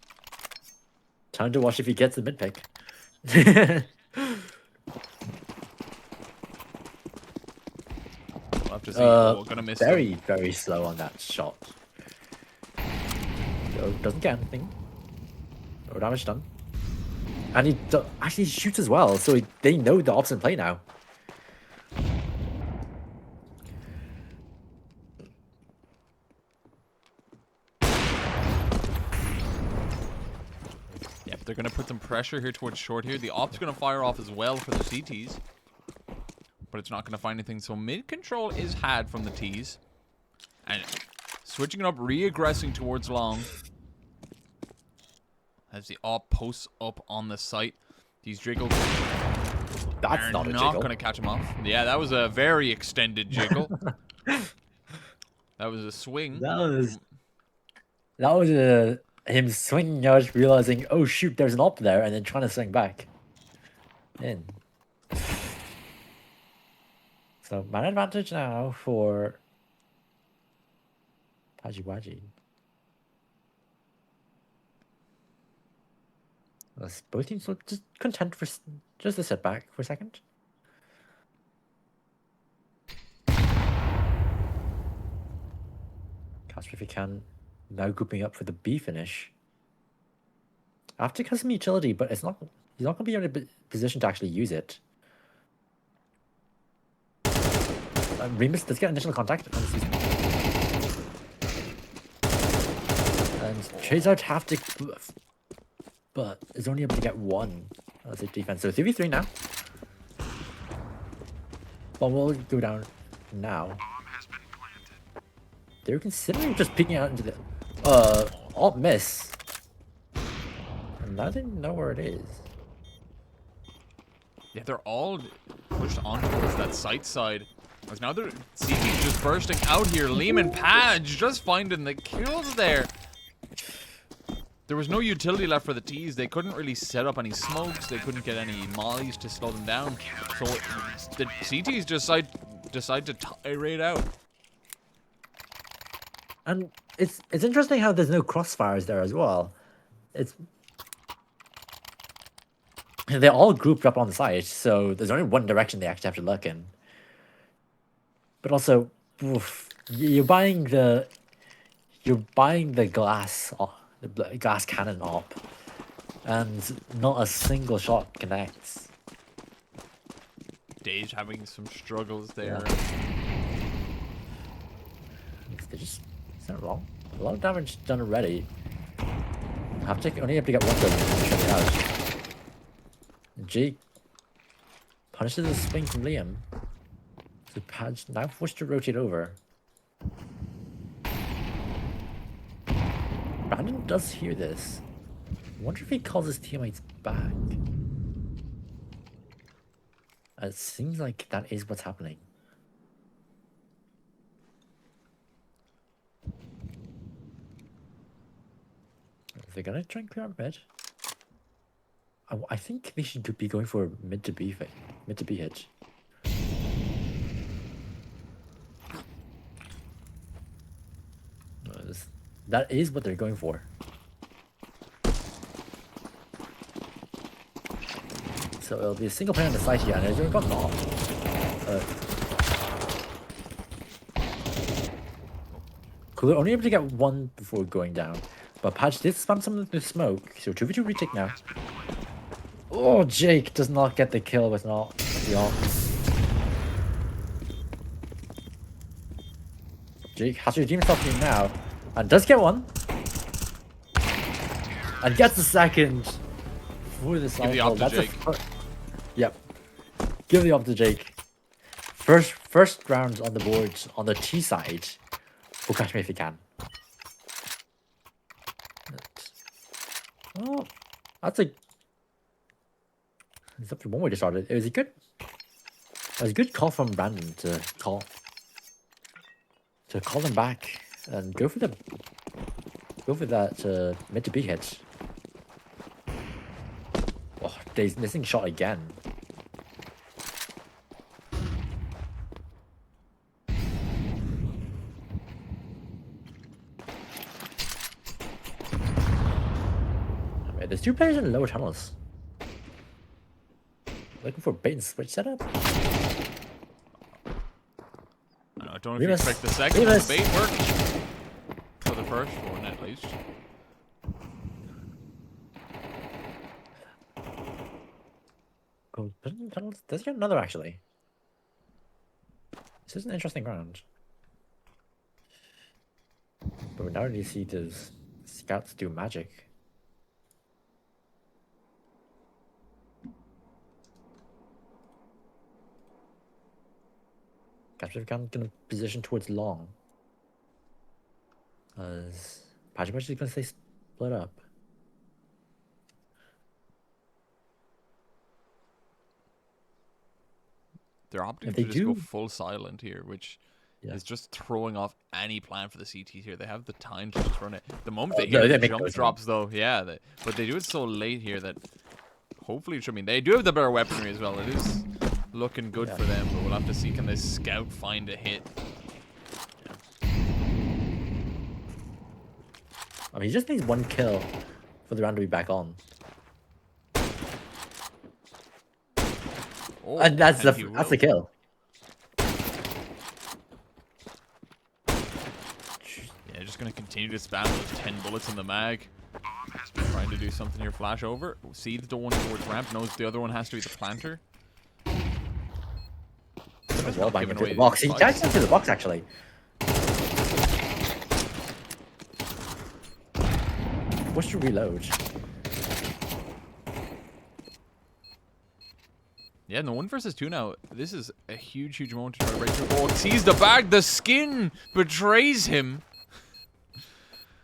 time to watch if he gets the mid pick. We'll have to see. Oh, gonna miss very slow on that shot. So doesn't get anything. No damage done. And he actually shoots as well, so they know the op's in play now. Yep, they're gonna put some pressure here towards short here. The op's gonna fire off as well for the CTs, but it's not gonna find anything. So mid control is had from the T's, and switching it up, re-aggressing towards long. As the op posts up on the site. These Draco. That's not a not jiggle. going to catch him off. Yeah, that was a very extended jiggle. That was a swing. That was him swinging out, realizing, oh shoot, there's an op there, and then trying to swing back. In. So man advantage now for Pajiwaji. Both teams look just content for just a setback for a second. Casper, if he can, now grouping up for the B finish. After custom utility, but it's not. He's not going to be in a position to actually use it. Remus does get initial contact. And trades out Haftic, but is only able to get one. That's a defense. So 3v3 now. Bomb will go down now. They're considering just peeking out into the alt miss. And now they know where it is. Yeah, they're all pushed on towards that site side. Because now they're CT's just bursting out here. Lehman Padge just finding the kills there. There was no utility left for the T's. They couldn't really set up any smokes. They couldn't get any mollies to slow them down. So the CT's decide to tirade out. And it's interesting how there's no crossfires there as well. They're all grouped up on the site, so there's only one direction they actually have to look in. But also, you're buying the glass cannon op, and not a single shot connects. Dage having some struggles there. Yeah. It's not wrong. A lot of damage done already. Only have to get one to check it out. Jake punishes the swing from Liam. So Padge now forced to rotate over. Brandon does hear this. I wonder if he calls his teammates back. It seems like that is what's happening. They're gonna try and clear up mid. I think they should be going for mid to B hit. That is what they're going for. So it'll be a single player on the site here, and they're going off. Cool, only able to get one before going down. But Patch did spam some of the smoke, so 2v2 retake now. Oh, Jake does not get the kill with the ult. Jake has to redeem himself here now, and does get one. And gets the second for the Give the op to Jake. Yep. Give the op to Jake. First round on the boards on the T side for Kashmir if he can. Oh, that's a. It's up to one way to start it. It was a good call from Brandon to call them back and go for that mid to B hit. Oh, Dave's missing shot again. Wait, there's two players in lower tunnels. Looking for bait and switch setup? I don't know if you expect the second one. Bait worked for the first one at least. Oh, there's another actually. This is an interesting round. But we now need to see those scouts do magic. Capture gonna position towards long. As Pajimachi is gonna stay split up. They're opting If to they just go do- full silent here, which Yeah. is just throwing off any plan for the CTs here. They have the time to just run it. The moment Oh, they hear no, they the make jump those drops, though, yeah, but they do it so late here that hopefully, I mean, they do have the better weaponry as well. It is looking good for them, but we'll have to see, can this scout find a hit? I mean, he just needs 1 kill for the round to be back on. Oh, And that's and he the will. kill. Yeah, just going to continue to spam those 10 bullets in the mag. Trying to do something here. Flash over. See the one towards ramp. Knows the other one has to be the planter. Wall bang giving into away the box. the He fight. dashed into the box, actually. What's your reload? Yeah, no 1 versus 2 now. This is a huge, huge moment to try to break through. Oh, sees the bag. The skin betrays him.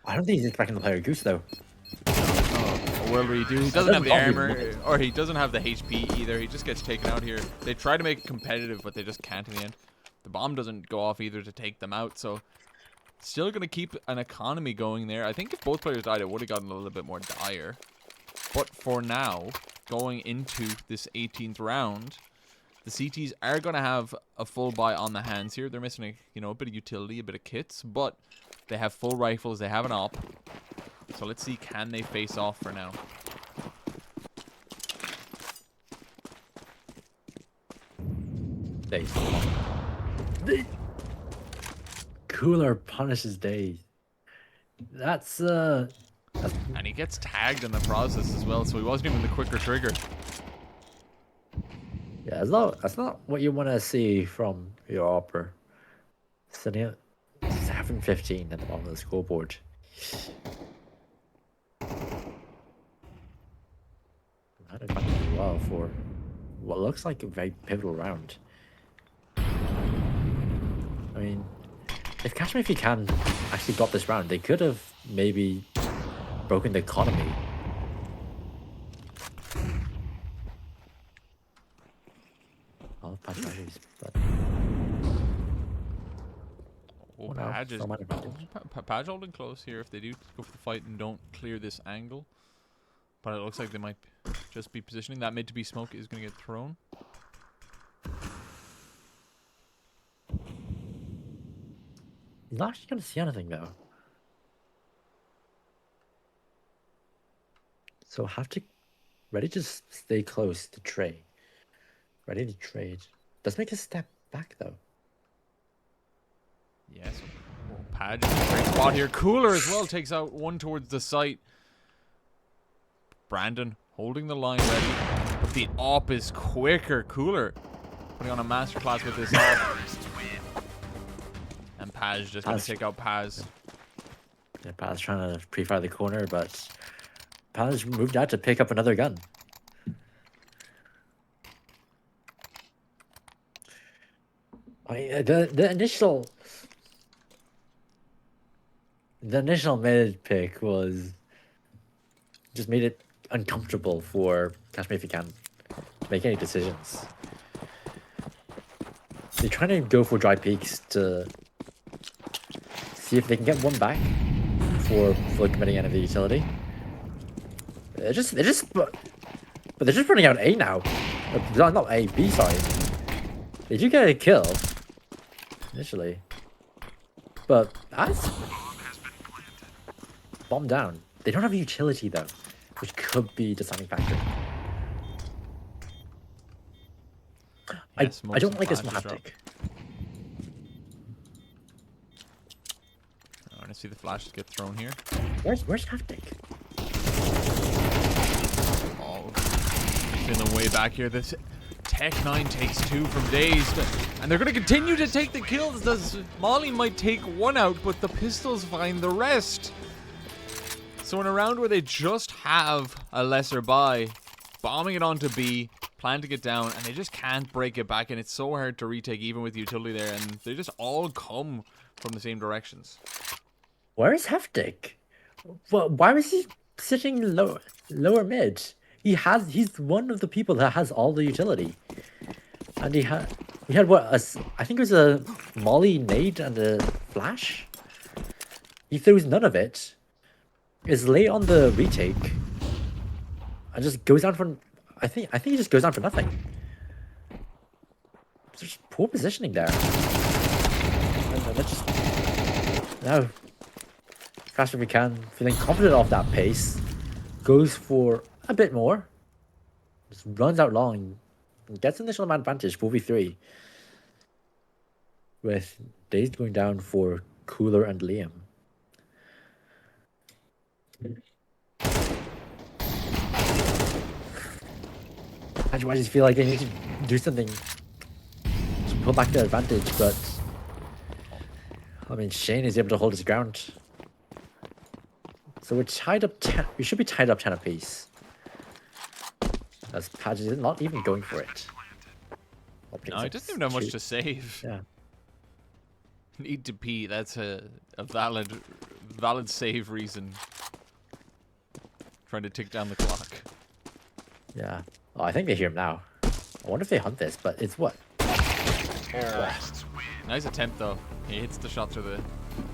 I don't think he's expecting to play a goose, though. A world redo. He doesn't have the armor, or he doesn't have the HP either. He just gets taken out here. They try to make it competitive, but they just can't in the end. The bomb doesn't go off either to take them out, so still going to keep an economy going there. I think if both players died, it would have gotten a little bit more dire. But for now, going into this 18th round, the CTs are going to have a full buy on the hands here. They're missing a bit of utility, a bit of kits, but they have full rifles. They have an op. So let's see, can they face off for now? Days. Cooler punishes Days. That's And he gets tagged in the process as well, so he wasn't even the quicker trigger. yeah, that's not what you want to see from your opera. Sitting at 7-15 at the bottom of the scoreboard. That is really well for what looks like a very pivotal round. I mean, if Catch Me If You Can actually got this round, they could have maybe broken the economy. Oh, patch values, but Oh, well, no, Padge is some advantage. Padge holding close here if they do go for the fight and don't clear this angle. But it looks like they might just be positioning. That mid to be smoke is going to get thrown. He's not actually going to see anything though. So have to ready to stay close to trade. Ready to trade. Does make a step back though. Yes. Padge is in a great spot here. Cooler as well takes out one towards the site. Brandon holding the line ready. But the op is quicker. Cooler putting on a masterclass with this op. And Paz just going to take out Paz. Yeah, Paz trying to pre-fire the corner, but Paz moved out to pick up another gun. I mean, the initial mid pick was just made it uncomfortable for Catch Me If You Can make any decisions. They're trying to go for dry peaks to see if they can get one back before fully committing any of the utility. But they're just running out A now. Not A, B, sorry. They do get a kill initially, but that's bomb down. They don't have utility though, which could be a deciding factor. Yes, I don't most like this Paz just haptic. I want to see the flashes get thrown here. Where's haptic? Oh, feeling way back here. This Tech 9 takes 2 from Dazed, and they're going to continue to take the kills. Molly might take one out, but the pistols find the rest. So in a round where they just have a lesser buy, bombing it onto B, planting it down, and they just can't break it back, and it's so hard to retake even with utility there, and they just all come from the same directions. Where's Heftik? Well, why was he sitting lower mid? He's one of the people that has all the utility, and We had what? I think it was a molly nade and a flash. He throws none of it. Is late on the retake. And just goes down for. I think he just goes down for nothing. There's poor positioning there. And let's just now. Fast if we can, feeling confident off that pace, goes for a bit more. Just runs out long, and gets initial advantage 4v3. With Days going down for Cooler and Liam. I just feel like they need to do something to pull back their advantage, but I mean Shane is able to hold his ground. So we're tied up 10. We should be tied up 10 apiece. As Padge is not even going for it. No, he doesn't even have much to save. Yeah. Need to pee. That's a valid save reason. Trying to tick down the clock. Yeah. Oh, I think they hear him now. I wonder if they hunt this, but it's what? Nice attempt though. He hits the shot through the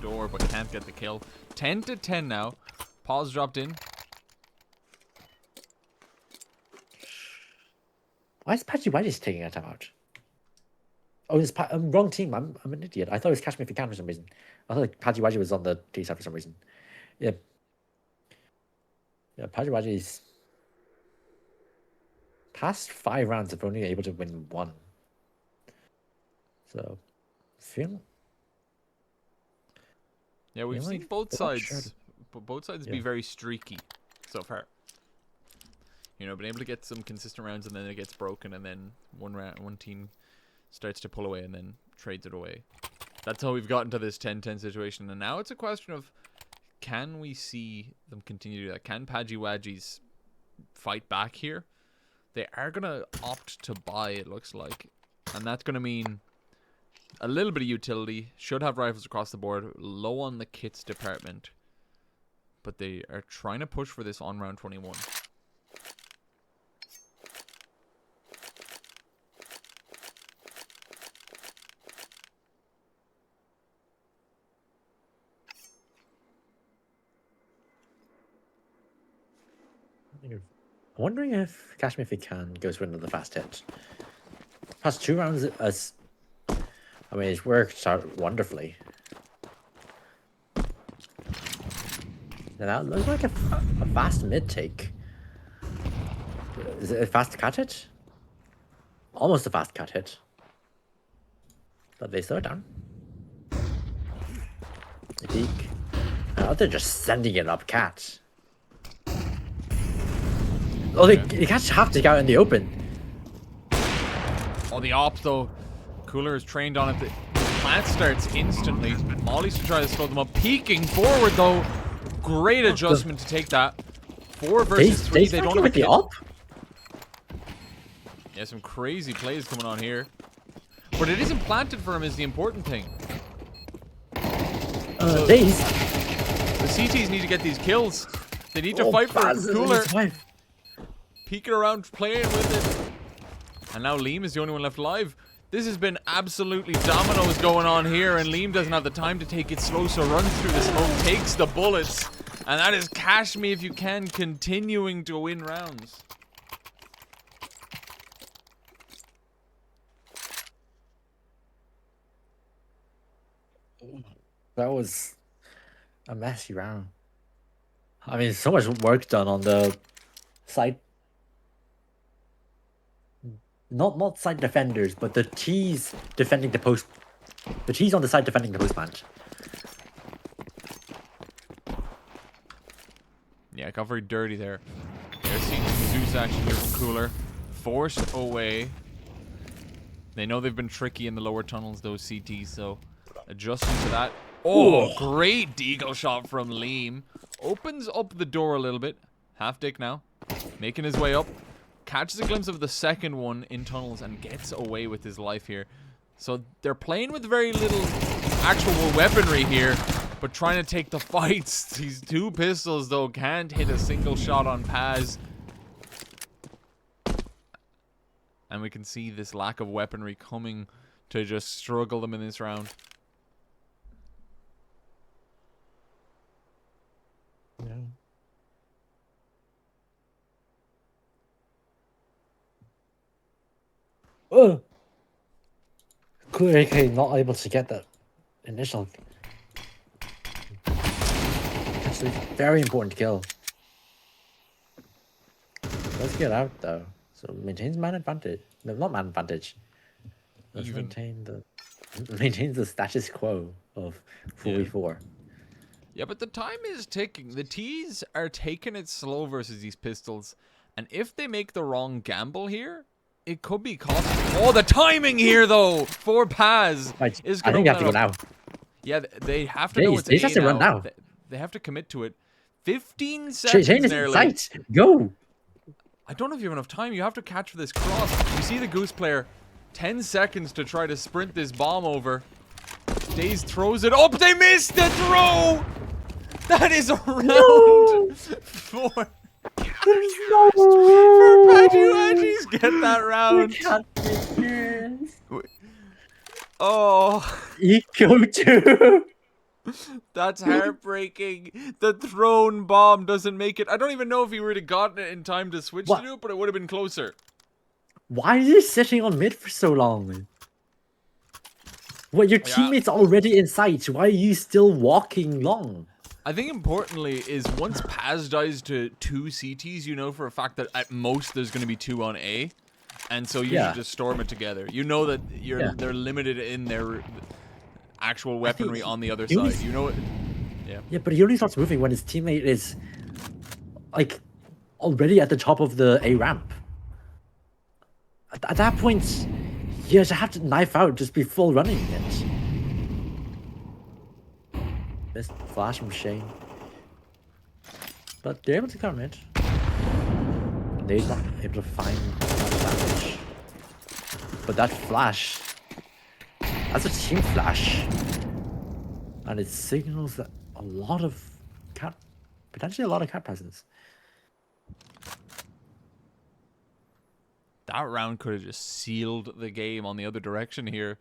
door, but can't get the kill. 10-10 now. Pause dropped in. Why is Patchy Whitey's taking a timeout? Oh, it's wrong team. I'm an idiot. I thought it was Catch Me If You Can for some reason. I thought like, Patchy Whitey was on the T side for some reason. Yeah. Yeah, Patchy Whitey's past 5 rounds have only able to win 1. So, feel. Yeah, we've seen both sides. But both sides be very streaky so far. You know, been able to get some consistent rounds and then it gets broken and then one team starts to pull away and then trades it away. That's how we've gotten to this 10-10 situation. And now it's a question of, can we see them continue to do that? Can Padgy Wadgies fight back here? They are going to opt to buy, it looks like. And that's going to mean a little bit of utility. Should have rifles across the board. Low on the kits department. But they are trying to push for this on round 21. I'm wondering if Catch Me If You Can goes for another fast hit. Past 2 rounds, as I mean, it's worked out wonderfully. And that looks like a fast mid take. Is it a fast cut hit? Almost a fast cut hit. But they slow it down. They peek. Now they're just sending it up cat. Oh, they catch have to go out in the open. Oh, the ops though. Cooler is trained on it. The plant starts instantly. Molly's to try to slow them up. Peeking forward though. Great adjustment to take that. 4 versus 3. They don't have a kill. Yeah, some crazy plays coming on here. But it isn't planted for him is the important thing. So the CTs need to get these kills. They need to fight for Cooler. Peeking around, playing with it. And now Liam is the only one left alive. This has been absolutely dominoes going on here, and Liam doesn't have the time to take it slow, so runs through the smoke, takes the bullets, and that is Cash Me If You Can continuing to win rounds. That was a messy round. I mean, so much work done on the side. Not side defenders, but the T's defending the post. The T's on the side defending the post plant. Yeah, it got very dirty there. They're seeing some Zeus action here from Cooler. Forced away. They know they've been tricky in the lower tunnels, those CTs, so adjusting to that. Oh, great deagle shot from Liam. Opens up the door a little bit. Half dick now. Making his way up. Catches a glimpse of the second one in tunnels and gets away with his life here. So they're playing with very little actual weaponry here, but trying to take the fights. These 2 pistols, though, can't hit a single shot on Paz. And we can see this lack of weaponry coming to just struggle them in this round. Yeah. Oh! Clear AK not able to get that initial. Actually, very important kill. Let's get out though. So maintains man advantage. No, not man advantage. Let's maintain the status quo of 4v4. Yeah, but the time is ticking. The T's are taking it slow versus these pistols. And if they make the wrong gamble here, it could be costly. Oh, the timing here, though, for Paz is going to I think you have to go now. Yeah, they have to know it's They have to run now. They have to commit to it. 15 seconds Shane nearly. Sight. Go! I don't know if you have enough time. You have to catch this cross. You see the Goose player. 10 seconds to try to sprint this bomb over. Daze throws it up. They missed the throw! That is a round for... There's no For Pajuaji's get that round. Oh. Eco 2. That's heartbreaking. The thrown bomb doesn't make it. I don't even know if he would have gotten it in time to switch to do it, but it would have been closer. Why are you sitting on mid for so long? Well, your teammate's already in sight. Why are you still walking long? I think importantly is once Paz dies to 2 CTs, you know for a fact that at most there's going to be 2 on A. And so you should just storm it together. You know that they're limited in their actual weaponry on the other side. You know it. Yeah. Yeah, but he only starts moving when his teammate is like already at the top of the A ramp. At that point, you just have to knife out, just be full running it. Missed flash from Shane. But they're able to come in. They're not able to find damage. But that flash, that's a team flash. And it signals that a lot of potentially a lot of cat presence. That round could have just sealed the game on the other direction here.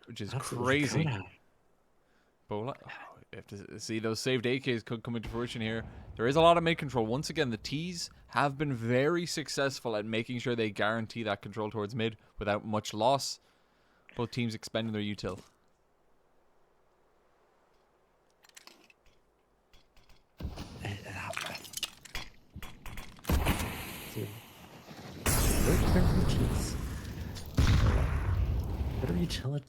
Which is crazy. But we have to see those saved AKs could come into fruition here. There is a lot of mid control. Once again, the T's have been very successful at making sure they guarantee that control towards mid without much loss. Both teams expending their util. Better utility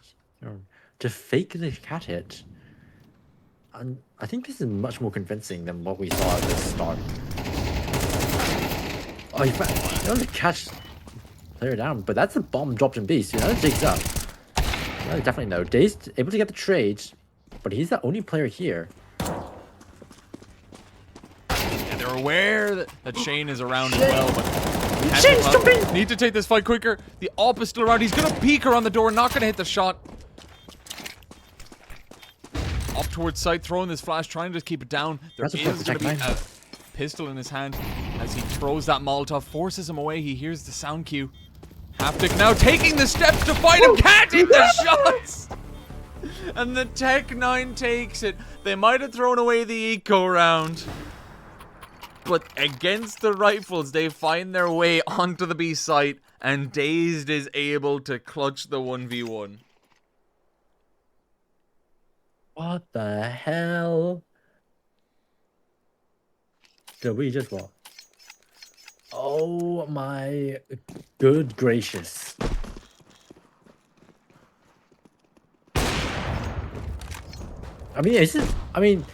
to fake the cat hit. And I think this is much more convincing than what we saw at the start. Oh, he found to catch player down, but that's a bomb dropped in B, so you know it digs up. Yeah, definitely no. Daze able to get the trade, but he's the only player here. Yeah, they're aware that Shane is around as well, but Shane's jumping! Need to take this fight quicker. The AWP is still around. He's gonna peek around the door, not gonna hit the shot. Up towards site, throwing this flash, trying to keep it down. There is gonna be a pistol in his hand as he throws that Molotov, forces him away. He hears the sound cue. Haptic now taking the steps to fight him. Can't hit the shots! And the Tech 9 takes it. They might have thrown away the eco round, but against the rifles, they find their way onto the B site, and Dazed is able to clutch the 1v1. What the hell? Did we just what? Oh my good gracious. I mean,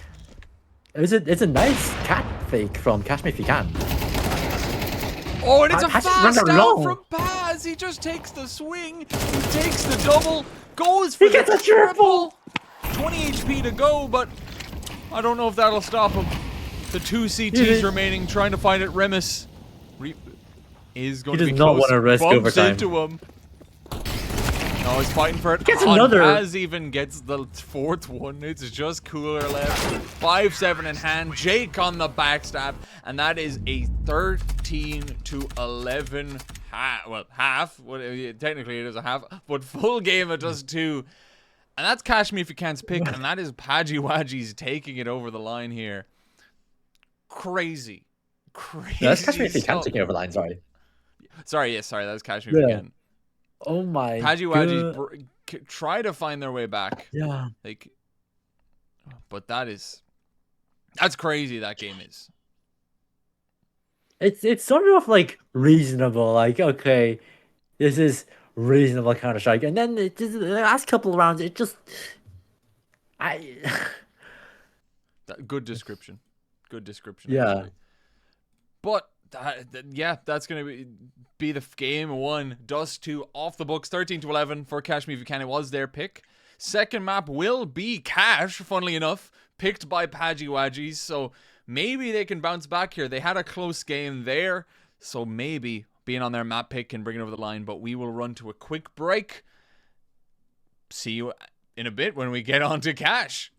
it's a nice cat fake from Catch Me If You Can. Oh, and it's a fast out from Paz. He just takes the swing. He takes the double. Goes for the triple. 20 HP to go, but I don't know if that'll stop him. The 2 CTs remaining, trying to find it. Remus is going to be close. He does not want to risk Bumps overtime. into him. No, he's fighting for it. Gets another. Paz even gets the 4th one. It's just cooler left. 5-7 in hand. Jake on the backstab. And that is a 13-11 half. Well, technically it is a half, but full game of just 2. And that's Cash Me If You Can't's pick. And that is Padgy Wadgies taking it over the line here. Crazy. No, that's Cash Me If You Can't taking over the line, sorry. Sorry, that was Cash Me If You Can. Oh my Padgy Wadgies try to find their way back. Yeah. Like, but that's crazy, that game is. It's sort of like reasonable, like, okay, this is reasonable Counter-Strike. And then the last couple of rounds, it just Good description. Good description. Yeah. Actually. But that's gonna be the game 1. Dust 2 off the books. 13-11 for Cash Me If You Can. It was their pick. Second map will be Cash, funnily enough, picked by Padgy Wadgies. So maybe they can bounce back here. They had a close game there, so maybe being on their map pick can bring it over the line. But we will run to a quick break. See you in a bit when we get on to Cash.